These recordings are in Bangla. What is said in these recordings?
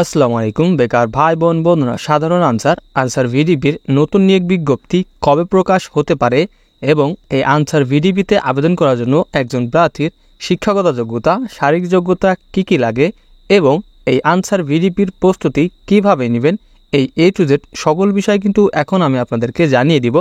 আসসালামু আলাইকুম বেকার ভাই বোন বন্ধুরা। সাধারণ আনসার ভিডিপির নতুন নিয়োগ বিজ্ঞপ্তি কবে প্রকাশ হতে পারে এবং এই আনসার ভিডিপিতে আবেদন করার জন্য একজন প্রার্থীর শিক্ষাগত যোগ্যতা, শারীরিক যোগ্যতা কি লাগে এবং এই আনসার ভিডিপির প্রস্তুতি কিভাবে নেবেন, এই A to Z সকল বিষয় কিন্তু এখন আমি আপনাদেরকে জানিয়ে দিব।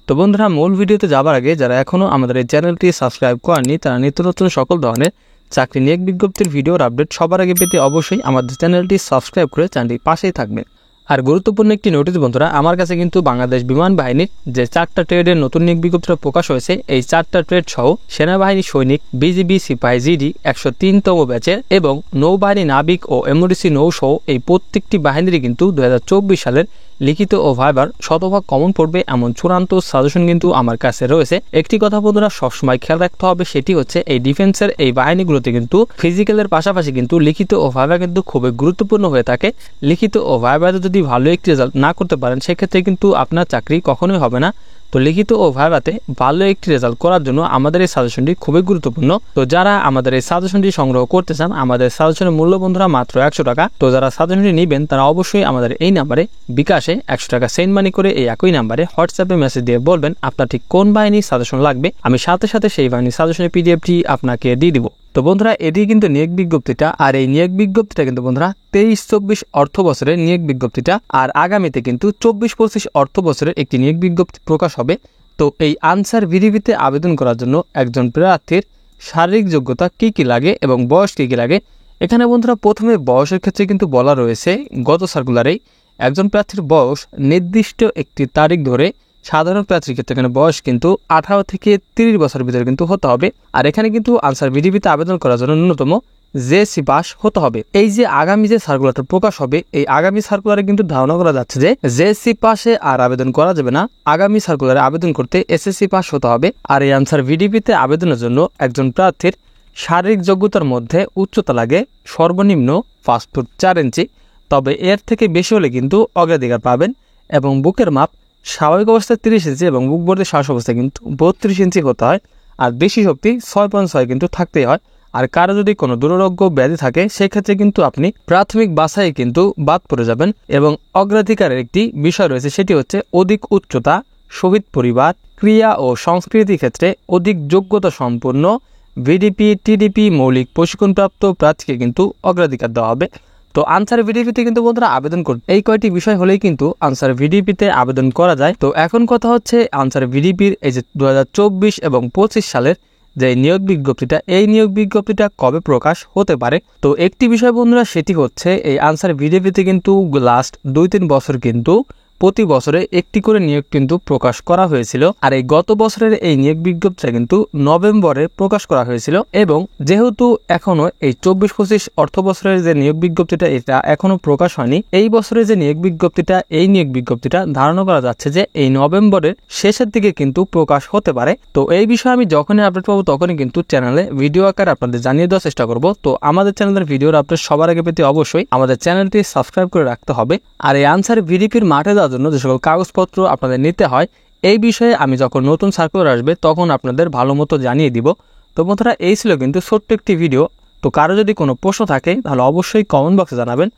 তো বন্ধুরা, মূল ভিডিওতে যাবার আগে যারা এখনও আমাদের এই চ্যানেলটি সাবস্ক্রাইব করেননি তারা নিত্য নতুন সকল ধরনের চাকরি নিয়োগ বিজ্ঞপ্তির ভিডিওর আপডেট সবার আগে পেতে অবশ্যই আমাদের চ্যানেলটি সাবস্ক্রাইব করে চ্যানেলটির পাশেই থাকবেন। আর গুরুত্বপূর্ণ একটি নোটিশ বন্ধুরা, আমার কাছে কিন্তু বাংলাদেশ বিমান বাহিনীর যে 4টা ট্রেডের নতুন নিয়োগ বিজ্ঞপ্তিটা প্রকাশ হয়েছে, এই 4টা ট্রেড সহ সেনাবাহিনী সৈনিক, বিজিবি, সিপাহি, জিডি 103তম ব্যাচের এবং নৌবাহিনী নাবিক ও এমওডিসি নৌসহ এই প্রত্যেকটি বাহিনীরই কিন্তু 2024 সালের লিখিত ও ভাইবার শতভাগ কমন পড়বে এমন চূড়ান্ত সাজেশন কিন্তু আমার কাছে রয়েছে। একটি কথা বন্ধুরা সবসময় খেয়াল রাখতে হবে, সেটি হচ্ছে এই ডিফেন্সের এই বাহিনীগুলোতে কিন্তু ফিজিক্যালের পাশাপাশি কিন্তু লিখিত ও ভাইবা কিন্তু খুবই গুরুত্বপূর্ণ হয়ে থাকে। লিখিত ও ভাইবাতে যদি ভালো একটি রেজাল্ট না করতে পারেন সেক্ষেত্রে কিন্তু আপনার চাকরি কখনোই হবে না। তো লিখিত ও ভাইবাতে ভালো একটি রেজাল্ট করার জন্য আমাদের এই সাজেশনটি খুবই গুরুত্বপূর্ণ। তো যারা আমাদের এই সাজেশনটি সংগ্রহ করতে চান, আমাদের সাজেশনের মূল্য বন্ধুরা মাত্র 100 টাকা। তো যারা সাজেশনটি নেবেন তারা অবশ্যই আমাদের এই নাম্বারে বিকাশে 100 টাকা সেন্ড মানি করে এই একই নাম্বারে হোয়াটসঅ্যাপে মেসেজ দিয়ে বলবেন আপনার ঠিক কোন বাহিনীর সাজেশন লাগবে। আমি সাথে সাথে সেই বাহিনীর সাজেশনের পিডিএফটি আপনাকে দিয়ে দিব। তো বন্ধুরা, এটি কিন্তু নিয়োগ বিজ্ঞপ্তিটা, আর এই নিয়োগ বিজ্ঞপ্তিটা কিন্তু বন্ধুরা 23-24 অর্থ বছরের নিয়োগ বিজ্ঞপ্তিটা, আর আগামীতে কিন্তু 24-25 অর্থ বছরের একটি নিয়োগ বিজ্ঞপ্তি প্রকাশ হবে। তো এই আনসার ভিডিপিতে আবেদন করার জন্য একজন প্রার্থীর শারীরিক যোগ্যতা কি লাগে এবং বয়স কি লাগে, এখানে বন্ধুরা প্রথমে বয়সের ক্ষেত্রে কিন্তু বলা রয়েছে গত সার্কুলারেই একজন প্রার্থীর বয়স নির্দিষ্ট একটি তারিখ ধরে, সাধারণ প্রার্থীর ক্ষেত্রে এখানে বয়স কিন্তু 18 থেকে 30 বছরের ভিতরে কিন্তু হতে হবে। আর এখানে কিন্তু আনসার ভিডিপিতে আবেদন করার জন্য ন্যূনতম জেএসসি পাস হতে হবে। এই যে আগামী যে সার্কুলারটা প্রকাশ হবে, এই আগামী সার্কুলারে কিন্তু ধারণা করা যাচ্ছে যে জেএসসি পাসে আর আবেদন করা যাবে না, আগামী সার্কুলারে আবেদন করতে এসএসসি পাস হতে হবে। আর এই আনসার ভিডিপিতে আবেদনের জন্য একজন প্রার্থীর শারীরিক যোগ্যতার মধ্যে উচ্চতা লাগে সর্বনিম্ন 5 ফুট 4 ইঞ্চি, তবে এর থেকে বেশি হলে কিন্তু অগ্রাধিকার পাবেন। এবং বুকের মাপ স্বাভাবিক অবস্থায় 30 ইঞ্চি এবং বুক ভর্তি শ্বাস অবস্থায় কিন্তু 32 ইঞ্চি হতে হয়। আর বেশি শক্তি 6.6 কিন্তু থাকতেই হয়। আর কারো যদি কোনো দুরারোগ্য ব্যাধি থাকে সেক্ষেত্রে কিন্তু আপনি প্রাথমিক বাছাই কিন্তু বাদ পড়ে যাবেন। এবং অগ্রাধিকারের একটি বিষয় রয়েছে, সেটি হচ্ছে অধিক উচ্চতা, শহীদ পরিবার, ক্রিয়া ও সংস্কৃতি ক্ষেত্রে অধিক যোগ্যতা সম্পন্ন ভিডিপি, টিডিপি মৌলিক প্রশিক্ষণপ্রাপ্ত প্রার্থীকে কিন্তু অগ্রাধিকার দেওয়া হবে। তো আনসার ভিডিপিতে কিন্তু বন্ধুরা আবেদন করতে এই কয়টি বিষয় হলেই কিন্তু আনসার ভিডিপিতে আবেদন করা যায়। তো এখন কথা হচ্ছে আনসার ভিডিপির এই যে 2024 এবং 25 সালের যে নিয়োগ বিজ্ঞপ্তিটা, এই নিয়োগ বিজ্ঞপ্তিটা কবে প্রকাশ হতে পারে। তো একটি বিষয় বন্ধুরা, সেটি হচ্ছে এই আনসার ভিডিপিতে কিন্তু লাস্ট 2-3 বছর কিন্তু প্রতি বছরে একটি করে নিয়োগ কিন্তু প্রকাশ করা হয়েছিল। আর এই গত বছরের এই নিয়োগ বিজ্ঞপ্তিটা কিন্তু নভেম্বরে প্রকাশ করা হয়েছিল। এবং যেহেতু এখনো এই 24-25 অর্থ বছরের যে নিয়োগ বিজ্ঞপ্তিটা এটা এখনো প্রকাশ হয়নি, এই বছরের যে নিয়োগ বিজ্ঞপ্তিটা, এই নিয়োগ বিজ্ঞপ্তিটা ধারণা করা যাচ্ছে যে এই নভেম্বরের শেষের দিকে কিন্তু প্রকাশ হতে পারে। তো এই বিষয়ে আমি যখনই আপডেট পাবো তখনই কিন্তু চ্যানেলে ভিডিও আকারে আপনাদের জানিয়ে দেওয়ার চেষ্টা করব। তো আমাদের চ্যানেলের ভিডিওর আপডেট সবার আগে পেতে অবশ্যই আমাদের চ্যানেলটি সাবস্ক্রাইব করে রাখতে হবে। আর এই আনসার ভিডিপির মাঠে দেওয়ার জন্য যে সকল কাগজপত্র আপনাদের নিতে হয়, এই বিষয়ে আমি যখন নতুন সার্কুলার আসবে তখন আপনাদের ভালো মতো জানিয়ে দিব। তো বন্ধুরা, এই ছিল কিন্তু ছোট্ট একটি ভিডিও। তো কারো যদি কোনো প্রশ্ন থাকে তাহলে অবশ্যই কমেন্ট বক্সে জানাবেন।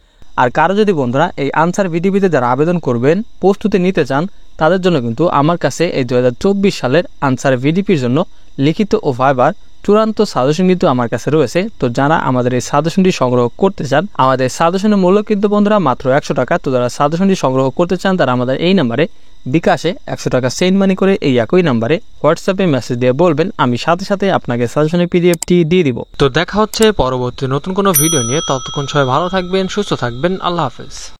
আর কারো যদি বন্ধুরা এই আনসার ভিডিপিতে যারা আবেদন করবেন প্রস্তুতি নিতে চান, তাদের জন্য কিন্তু আমার কাছে এই 2024 সালের আনসার ভিডিপির জন্য লিখিত ও ভাইবার চূড়ান্ত সাজেশন কিন্তু আমার কাছে রয়েছে। তো যারা আমাদের এই সাজেশনটি সংগ্রহ করতে চান, আমাদের সাজেশনের মূল্য কিন্তু বন্ধুরা মাত্র 100 টাকা। তো যারা সাজেশনটি সংগ্রহ করতে চান তারা আমাদের এই নাম্বারে বিকাশে 100 টাকা সেন্ড মানি করে এই একই নাম্বারে হোয়াটসঅ্যাপে মেসেজ দিয়ে বলবেন, আমি সাথে সাথে আপনাকে সাজেশনের পিডিএফটি দিয়ে দিব। তো দেখা হচ্ছে পরবর্তী নতুন কোনো ভিডিও নিয়ে। ততক্ষণ সবাই ভালো থাকবেন, সুস্থ থাকবেন। আল্লাহ হাফেজ।